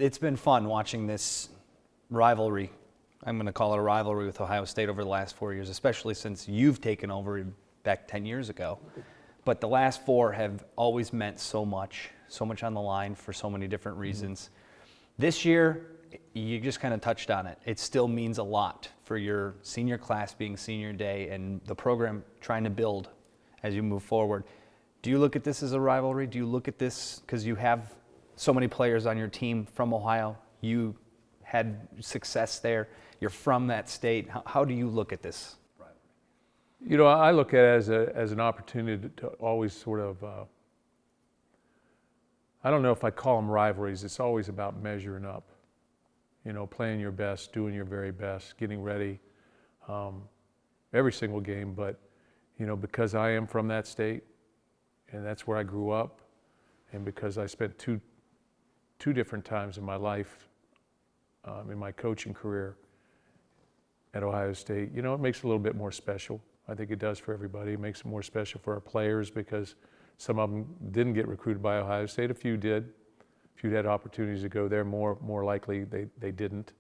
It's been fun watching this rivalry. I'm going to call it a rivalry with Ohio State over the last 4 years, especially since you've taken over back 10 years ago. But the last 4 have always meant so much on the line for so many different reasons. This year, you just kind of touched on it. It still means a lot for your senior class being senior day and the program trying to build as you move forward. Do you look at this as a rivalry? Do you look at this because you have so many players on your team from Ohio? You had success there. You're from that state. How do you look at this rivalry? You know, I look at it as an opportunity to always sort of, I don't know if I call them rivalries. It's always about measuring up. You know, playing your best, doing your very best, getting ready every single game. But, you know, because I am from that state and that's where I grew up, and because I spent two different times in my life, in my coaching career at Ohio State, you know, it makes it a little bit more special. I think it does for everybody. It makes it more special for our players because some of them didn't get recruited by Ohio State. A few did. If you had opportunities to go there, more likely they didn't.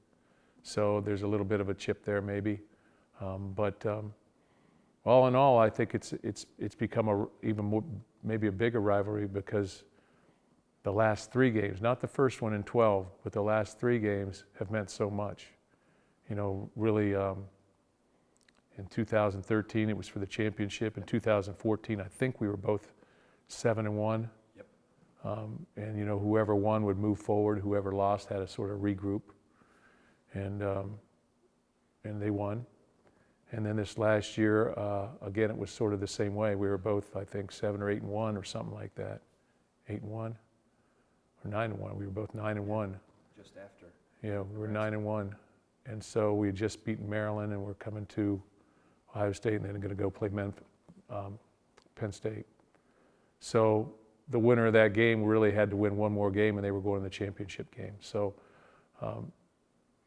So there's a little bit of a chip there maybe. But all in all, I think it's become even more, maybe a bigger rivalry because the last 3 games, not the first one in 12, but the last 3 games have meant so much. You know, really, in 2013 it was for the championship. In 2014, I think we were both 7-1. Yep. And you know, whoever won would move forward. Whoever lost had to sort of regroup, and they won. And then this last year, again, it was sort of the same way. We were both, I think, 7 or 8-1 or something like that, 8-1 or 9-1. We were both 9-1. Just after. Yeah, we were 9-1, and so we had just beaten Maryland, and we're coming to Ohio State, and then going to go play Penn State. So the winner of that game really had to win one more game, and they were going to the championship game. So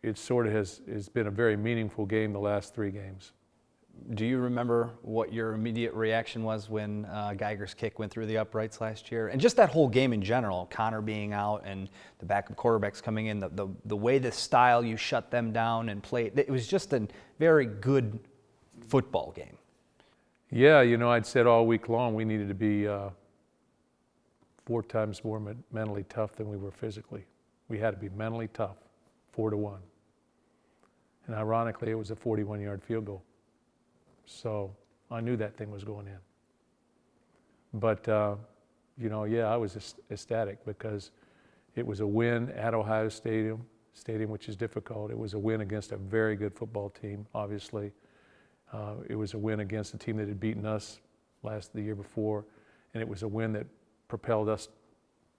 it sort of has been a very meaningful game the last 3 games. Do you remember what your immediate reaction was when Geiger's kick went through the uprights last year? And just that whole game in general, Connor being out and the backup quarterbacks coming in, the way, the style you shut them down and played, it was just a very good football game. Yeah, you know, I'd said all week long we needed to be 4 times more mentally tough than we were physically. We had to be mentally tough, 4-1. And ironically, it was a 41-yard field goal. So I knew that thing was going in. But, you know, yeah, I was ecstatic because it was a win at Ohio Stadium, which is difficult. It was a win against a very good football team, obviously. It was a win against a team that had beaten us the year before. And it was a win that propelled us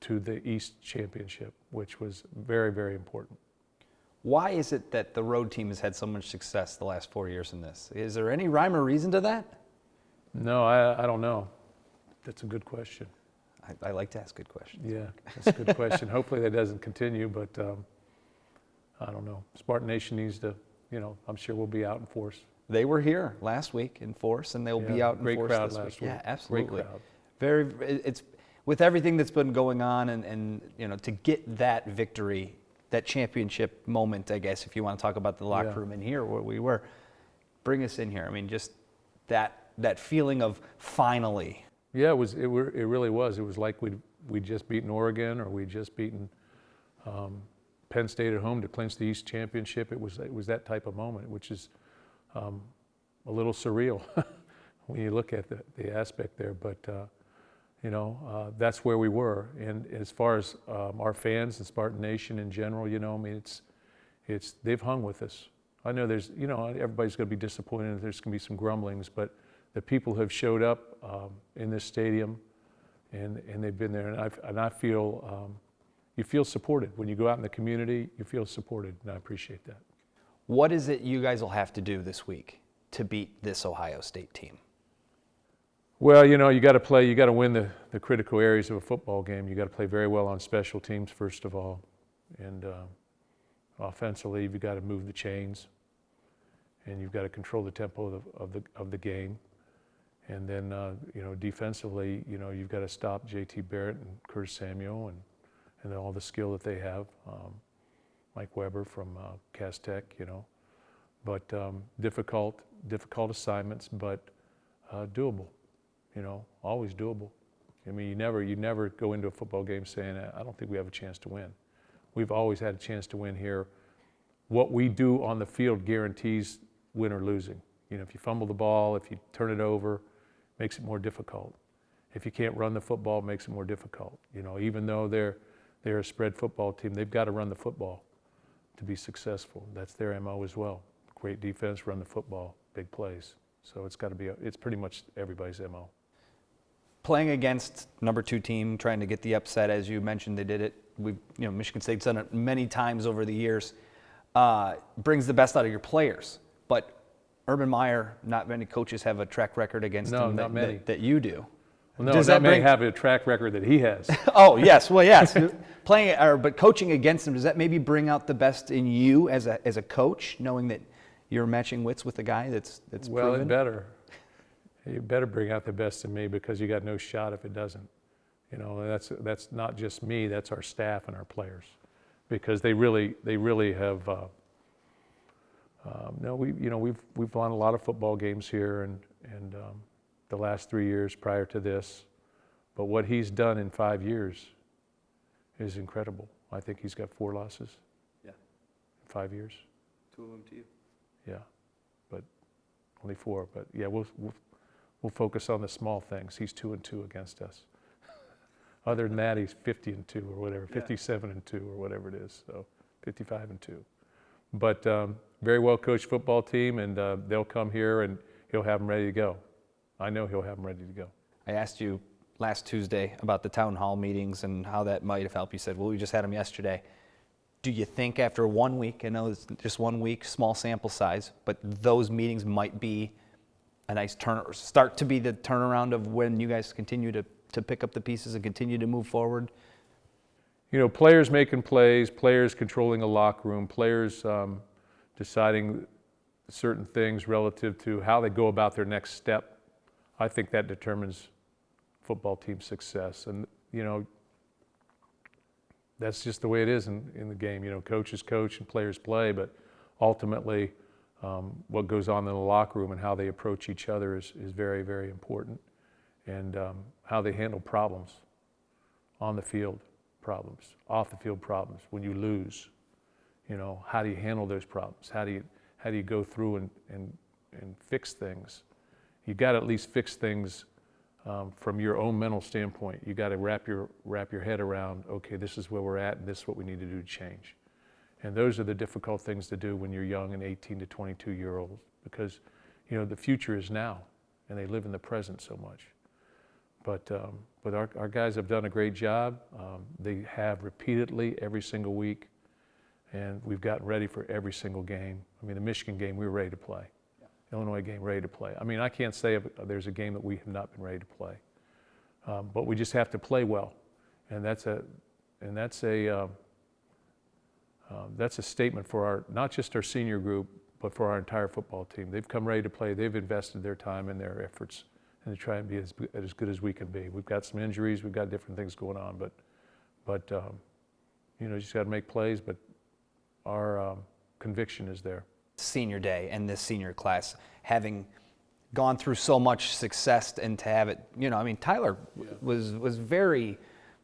to the East Championship, which was very, very important. Why is it that the road team has had so much success the last 4 years in this? Is there any rhyme or reason to that? No, I don't know. That's a good question. I like to ask good questions. Yeah, that's a good question. Hopefully that doesn't continue, but I don't know. Spartan Nation needs to, you know, I'm sure we'll be out in force. They were here last week in force, and they'll be out in force this week. Great crowd last week. Yeah, absolutely. Great crowd. It's with everything that's been going on, and you know, to get that victory, that championship moment, I guess, if you want to talk about the locker room in here where we were, bring us in here. I mean, just that feeling of finally. Yeah, it really was. It was like we'd just beaten Oregon, or we'd just beaten Penn State at home to clinch the East Championship. It was that type of moment, which is a little surreal when you look at the aspect there. But you know, that's where we were. And as far as our fans and Spartan Nation in general, you know, I mean, they've hung with us. I know there's, you know, everybody's going to be disappointed. There's going to be some grumblings, but the people have showed up in this stadium, and they've been there. And I feel, you feel supported. When you go out in the community, you feel supported, and I appreciate that. What is it you guys will have to do this week to beat this Ohio State team? Well, you know, you got to win the critical areas of a football game. You got to play very well on special teams, first of all. And offensively, you've got to move the chains. And you've got to control the tempo of the game. And then, you know, defensively, you know, you've got to stop J.T. Barrett and Curtis Samuel and all the skill that they have. Mike Weber from Cass Tech, but difficult assignments, but doable, always doable. I mean, you never go into a football game saying, I don't think we have a chance to win. We've always had a chance to win here. What we do on the field guarantees win or losing. If you fumble the ball, if you turn it over, makes it more difficult. If you can't run the football, it makes it more difficult. Even though they're a spread football team, they've got to run the football to be successful. That's their MO as well. Great defense, run the football, big plays. So it's pretty much everybody's MO. Playing against number 2 team, trying to get the upset, as you mentioned, they did it. Michigan State's done it many times over the years. Brings the best out of your players, but Urban Meyer, not many coaches have a track record against him that you do. Well, no, that may have a track record that he has. Oh yes, well yes. But coaching against him, does that maybe bring out the best in you as a coach, knowing that you're matching wits with a guy that's well, proven? It better. You better bring out the best in me, because you got no shot if it doesn't. That's not just me. That's our staff and our players, because they really have. We've won a lot of football games here, and the last 3 years prior to this. But what he's done in 5 years is incredible. I think he's got 4 losses. Yeah. In 5 years. 2 of them to you. Yeah, but only 4. But yeah, we'll focus on the small things. He's 2-2 against us. Other than that, he's 50-2 or whatever, 57-2 or whatever it is. So 55-2. But very well coached football team, and they'll come here and he'll have them ready to go. I know he'll have them ready to go. I asked you last Tuesday about the town hall meetings and how that might have helped. You said, well, we just had them yesterday. Do you think after 1 week, I know it's just 1 week, small sample size, but those meetings might be a nice start to be the turnaround of when you guys continue to pick up the pieces and continue to move forward? Players making plays, players controlling a locker room, players deciding certain things relative to how they go about their next step. I think that determines football team success. And, that's just the way it is in the game. Coaches coach and players play, but ultimately what goes on in the locker room and how they approach each other is very, very important. And how they handle problems on the field, problems, off the field problems, when you lose, how do you handle those problems? How do you go through and fix things? You got to at least fix things from your own mental standpoint. You got to wrap your head around, okay, this is where we're at, and this is what we need to do to change. And those are the difficult things to do when you're young and 18 to 22-year-olds, because the future is now, and they live in the present so much. But our guys have done a great job. They have repeatedly every single week, and we've gotten ready for every single game. I mean, the Michigan game, we were ready to play. Yeah. Illinois game, ready to play. I mean, I can't say there's a game that we have not been ready to play. But we just have to play well, and that's a statement for not just our senior group, but for our entire football team. They've come ready to play. They've invested their time and their efforts, and to try and be as good as we can be. We've got some injuries, we've got different things going on, but just got to make plays. But our conviction is there. Senior day and this senior class, having gone through so much success, and to have it, Tyler was very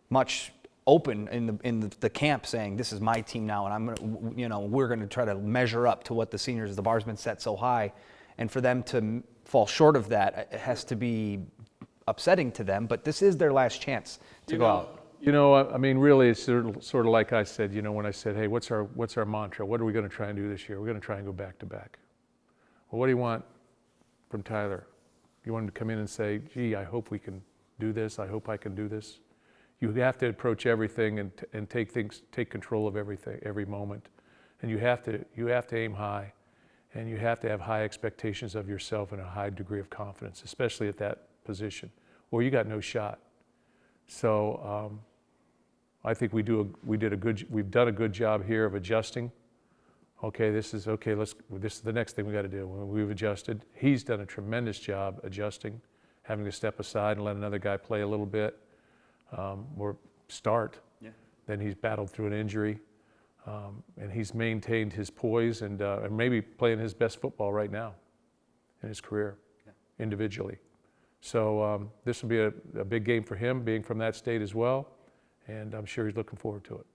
much open in the camp, saying, "This is my team now, and I'm gonna, we're going to try to measure up to what the seniors. The bar's been set so high, and for them to fall short of that, it has to be upsetting to them. But this is their last chance to go out." I mean, really, it's sort of like I said. When I said, "Hey, what's our mantra? What are we going to try and do this year? We're going to try and go back to back." Well, what do you want from Tyler? You want him to come in and say, "Gee, I hope we can do this. I hope I can do this." You have to approach everything and take control of everything, every moment, and you have to aim high, and you have to have high expectations of yourself and a high degree of confidence, especially at that position, or you got no shot. So I think we've done a good job here of adjusting. Okay, this is the next thing we got to do. We've adjusted. He's done a tremendous job adjusting, having to step aside and let another guy play a little bit. Or start. Yeah. Then he's battled through an injury. And he's maintained his poise and maybe playing his best football right now in his career, individually. So this will be a big game for him, being from that state as well, and I'm sure he's looking forward to it.